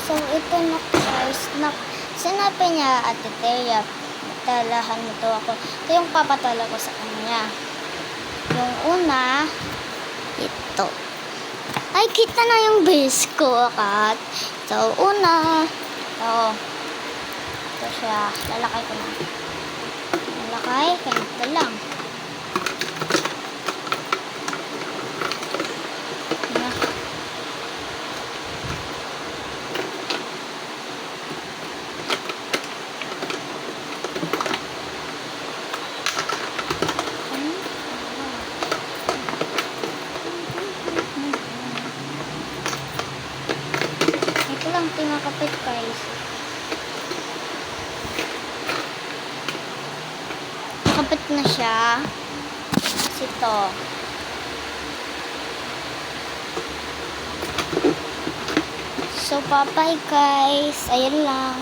So, ito na guys, sinabi niya, Ate Thea, talahan mo to ako. Ito yung papatala ko sa kanya. Yung una, ito. Ay, kita na yung base ko, Kat. So, una, ito siya. Lalakay ko na. Lalakay, ganito lang. Tinakapit guys. Nakapit na siya. Kasi ito. So, bye-bye guys. Ayun lang.